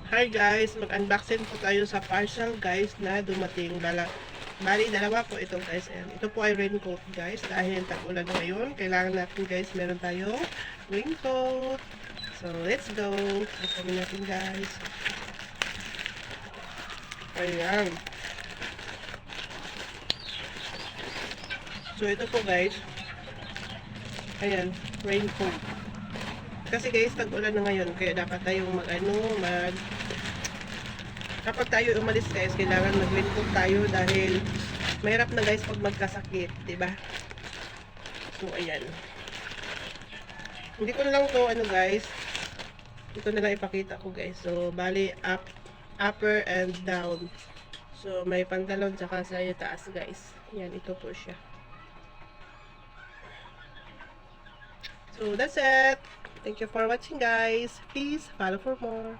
Hi guys, mag-unboxing po tayo sa parcel guys na dumating. Bali, dalawa po ito guys. And ito po ay raincoat guys. Dahil tag-ulan ngayon, kailangan natin guys, meron tayong raincoat. So, let's go. Open natin guys. Ayan. So, ito po guys. Ayan, raincoat. Kasi guys, tag-ulan na ngayon, kaya dapat tayong kapag tayo umalis guys, kailangan mag-raincoat tayo dahil mahirap na guys pag magkasakit, 'di ba? So ayan. Hindi ko na lang to guys. Ito na lang ipakita ko guys. So bali upper and down. So may pantalon tsaka sa taas guys. Yan, ito po siya. So that's it. Thank you for watching guys. Please follow for more.